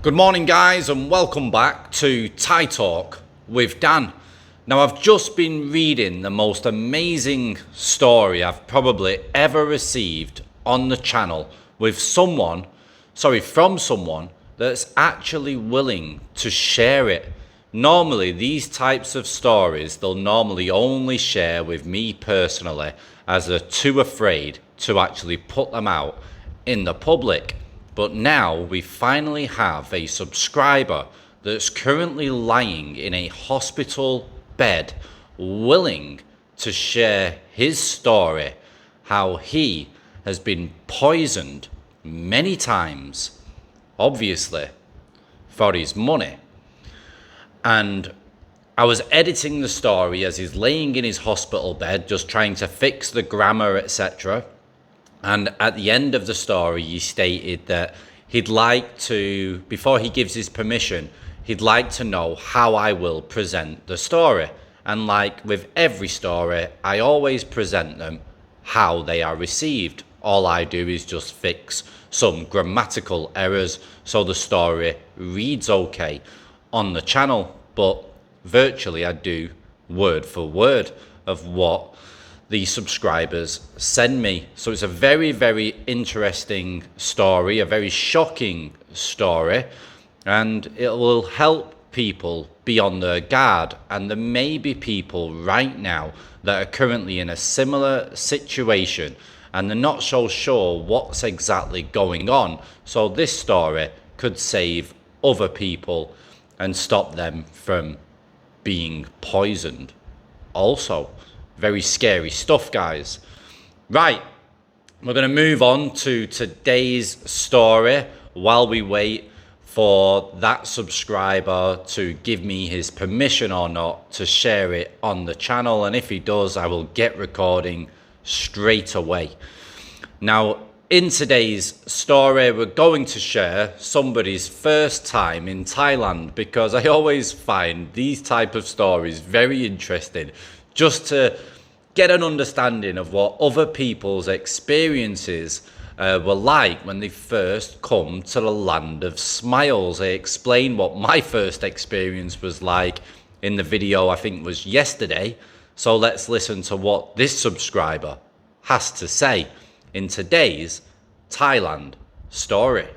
Good morning guys and welcome back to Thai Talk with Dan. Now I've just been reading the most amazing story I've probably ever received on the channel with from someone that's actually willing to share it. Normally these types of stories they'll normally only share with me personally as they're too afraid to actually put them out in the public. But now we finally have a subscriber that's currently lying in a hospital bed, willing to share his story, how he has been poisoned many times, obviously, for his money. And I was editing the story as he's laying in his hospital bed, just trying to fix the grammar, etc. And at the end of the story, he stated that he'd like to, before he gives his permission, he'd like to know how I will present the story. And like with every story, I always present them how they are received. All I do is just fix some grammatical errors so the story reads okay on the channel. But virtually I do word for word of what the subscribers send me. So it's a very, very interesting story, a very shocking story, and it will help people be on their guard. And there may be people right now that are currently in a similar situation and they're not so sure what's exactly going on. So this story could save other people and stop them from being poisoned also. Very scary stuff, guys. Right, we're going to move on to today's story while we wait for that subscriber to give me his permission or not to share it on the channel. And if he does, I will get recording straight away. Now, in today's story, we're going to share somebody's first time in Thailand, because I always find these type of stories very interesting, just to get an understanding of what other people's experiences were like when they first come to the land of smiles. I explained what my first experience was like in the video, I think was yesterday. So let's listen to what this subscriber has to say in today's Thailand story.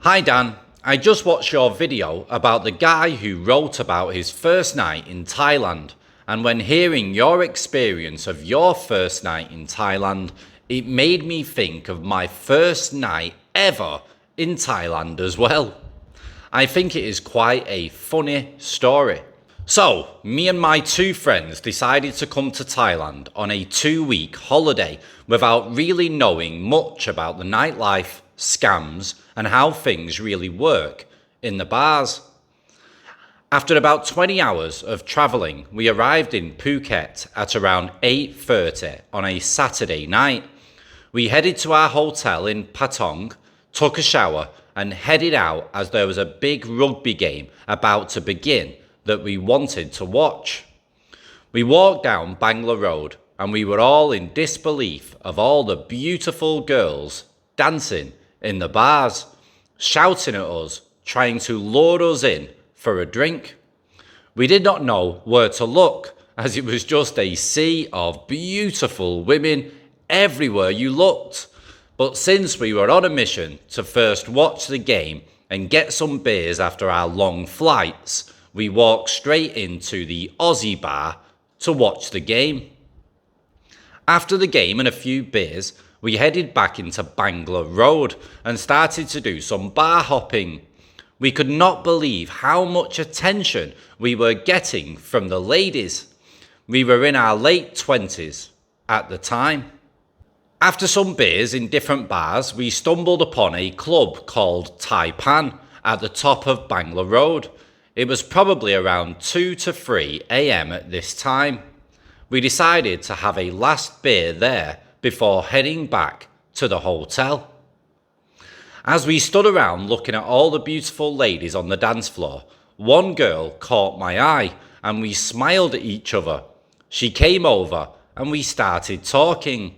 Hi Dan, I just watched your video about the guy who wrote about his first night in Thailand, and when hearing your experience of your first night in Thailand, it made me think of my first night ever in Thailand as well. I think it is quite a funny story. So, me and my two friends decided to come to Thailand on a 2-week holiday without really knowing much about the nightlife, scams, and how things really work in the bars. After about 20 hours of travelling, we arrived in Phuket at around 8:30 on a Saturday night. We headed to our hotel in Patong, took a shower, and headed out as there was a big rugby game about to begin that we wanted to watch. We walked down Bangla Road and we were all in disbelief of all the beautiful girls dancing in the bars, shouting at us, trying to lure us in for a drink. We did not know where to look, as it was just a sea of beautiful women everywhere you looked. But since we were on a mission to first watch the game and get some beers after our long flights, we walked straight into the Aussie bar to watch the game. After the game and a few beers, we headed back into Bangla Road and started to do some bar hopping. We could not believe how much attention we were getting from the ladies. We were in our late 20s at the time. After some beers in different bars, we stumbled upon a club called Thai Pan at the top of Bangla Road. It was probably around 2 to 3 a.m. at this time. We decided to have a last beer there before heading back to the hotel. As we stood around looking at all the beautiful ladies on the dance floor, one girl caught my eye and we smiled at each other. She came over and we started talking.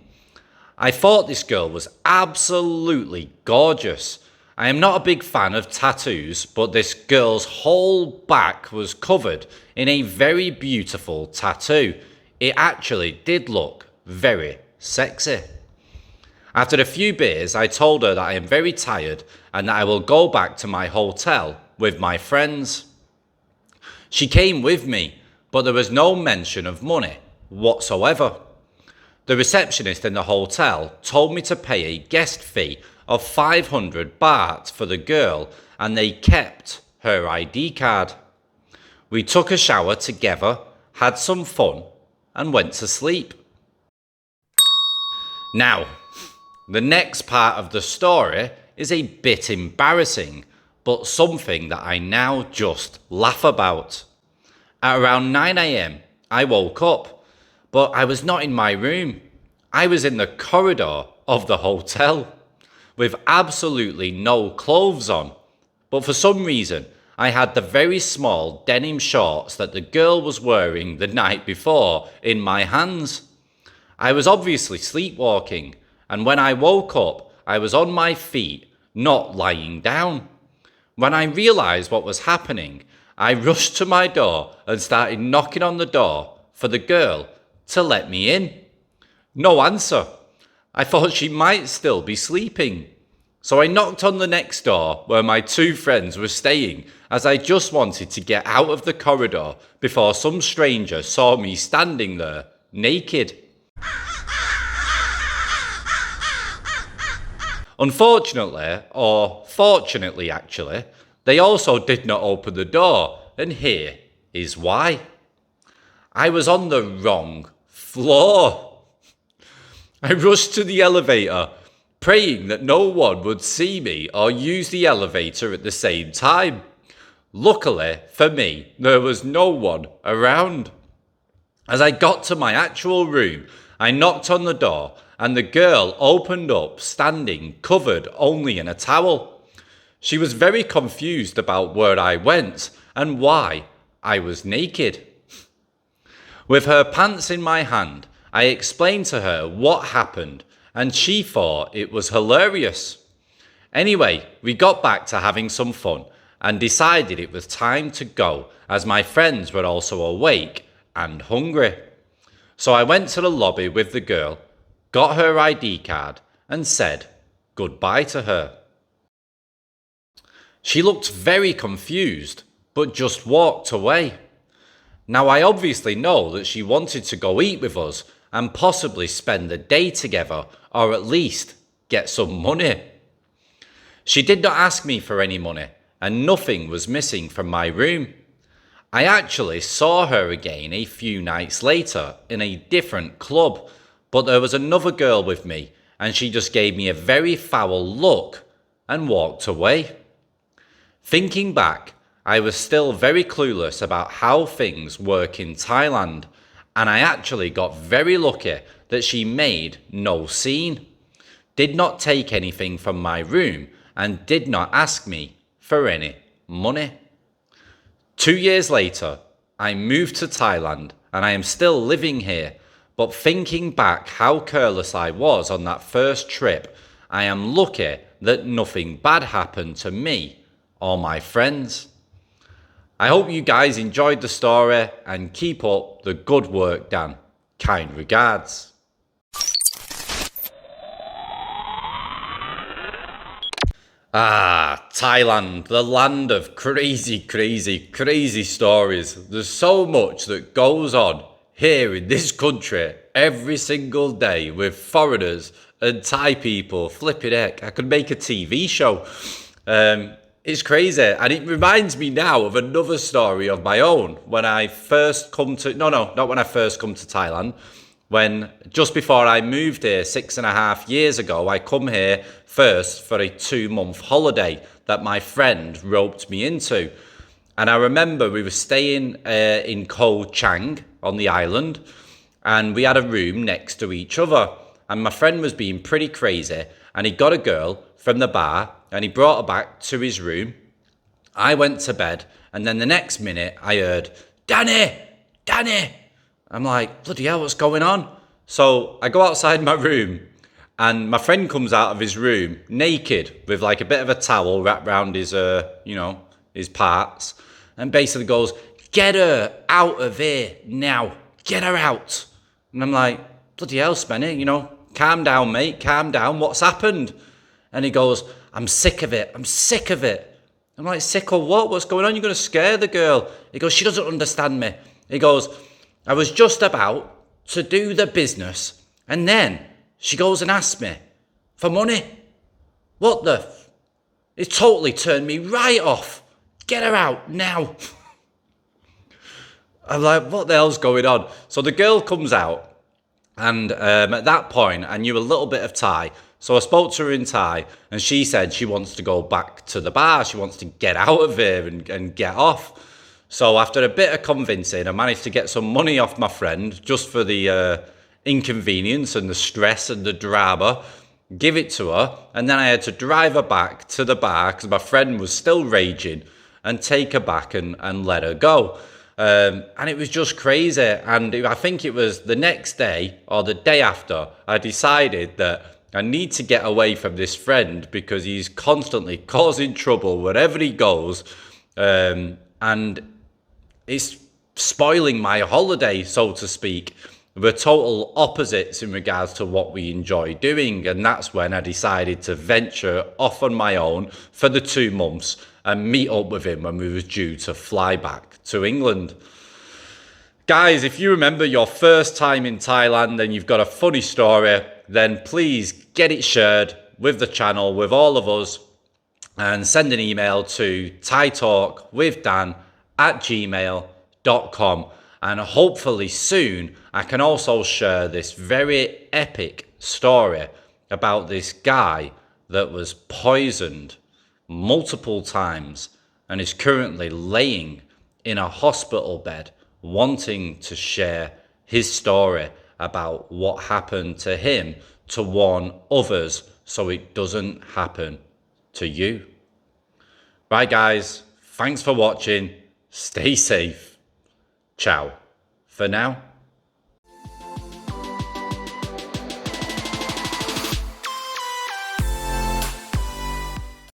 I thought this girl was absolutely gorgeous. I am not a big fan of tattoos, but this girl's whole back was covered in a very beautiful tattoo. It actually did look very sexy. After a few beers, I told her that I am very tired and that I will go back to my hotel with my friends. She came with me, but there was no mention of money whatsoever. The receptionist in the hotel told me to pay a guest fee of 500 baht for the girl, and they kept her ID card. We took a shower together, had some fun, and went to sleep. Now, the next part of the story is a bit embarrassing, but something that I now just laugh about. At around 9 a.m, I woke up, but I was not in my room. I was in the corridor of the hotel with absolutely no clothes on, but for some reason I had the very small denim shorts that the girl was wearing the night before in my hands. I was obviously sleepwalking, and when I woke up, I was on my feet, not lying down. When I realised what was happening, I rushed to my door and started knocking on the door for the girl to let me in. No answer. I thought she might still be sleeping. So I knocked on the next door where my two friends were staying, as I just wanted to get out of the corridor before some stranger saw me standing there, naked. Unfortunately, or fortunately actually, they also did not open the door, and here is why. I was on the wrong floor. I rushed to the elevator, praying that no one would see me or use the elevator at the same time. Luckily for me, there was no one around. As I got to my actual room, I knocked on the door and the girl opened up, standing covered only in a towel. She was very confused about where I went and why I was naked. With her pants in my hand, I explained to her what happened, and she thought it was hilarious. Anyway, we got back to having some fun and decided it was time to go, as my friends were also awake and hungry. So I went to the lobby with the girl, got her ID card, and said goodbye to her. She looked very confused, but just walked away. Now I obviously know that she wanted to go eat with us and possibly spend the day together, or at least get some money. She did not ask me for any money, and nothing was missing from my room. I actually saw her again a few nights later in a different club, but there was another girl with me, and she just gave me a very foul look and walked away. Thinking back, I was still very clueless about how things work in Thailand, and I actually got very lucky that she made no scene, did not take anything from my room, and did not ask me for any money. 2 years later, I moved to Thailand and I am still living here, but thinking back how careless I was on that first trip, I am lucky that nothing bad happened to me or my friends. I hope you guys enjoyed the story and keep up the good work, Dan. Kind regards. Thailand, the land of crazy, crazy, crazy stories. There's so much that goes on here in this country every single day with foreigners and Thai people. Flipping heck, I could make a TV show. It's crazy, and it reminds me now of another story of my own. When I first come to, not when I first come to Thailand, when just before I moved here 6.5 years ago, I come here first for a 2-month holiday that my friend roped me into. And I remember we were staying in Koh Chang on the island, and we had a room next to each other. And my friend was being pretty crazy, and he got a girl from the bar and he brought her back to his room. I went to bed, and then the next minute I heard, Danny, Danny. I'm like, bloody hell, what's going on? So I go outside my room, and my friend comes out of his room naked with like a bit of a towel wrapped around his, his parts, and basically goes, get her out of here now. Get her out. And I'm like, bloody hell, Spenny, calm down, mate, calm down. What's happened? And he goes, I'm sick of it. I'm sick of it. I'm like, sick of what? What's going on? You're going to scare the girl. He goes, she doesn't understand me. He goes, I was just about to do the business, and then she goes and asks me for money. What the? It totally turned me right off. Get her out now. I'm like, what the hell's going on? So the girl comes out, and at that point, I knew a little bit of Thai. So I spoke to her in Thai, and she said she wants to go back to the bar. She wants to get out of here and get off. So after a bit of convincing, I managed to get some money off my friend just for the inconvenience and the stress and the drama, give it to her, and then I had to drive her back to the bar because my friend was still raging, and take her back and let her go. And it was just crazy. And I think it was the next day or the day after, I decided that I need to get away from this friend because he's constantly causing trouble wherever he goes. And it's spoiling my holiday, so to speak. We're total opposites in regards to what we enjoy doing. And that's when I decided to venture off on my own for the 2 months and meet up with him when we was due to fly back to England. Guys, if you remember your first time in Thailand and you've got a funny story, then please get it shared with the channel, with all of us, and send an email to thaitalkwithdan@gmail.com. And hopefully soon I can also share this very epic story about this guy that was poisoned multiple times and is currently laying in a hospital bed wanting to share his story about what happened to him to warn others so it doesn't happen to you. Right, guys, thanks for watching. Stay safe. Ciao for now.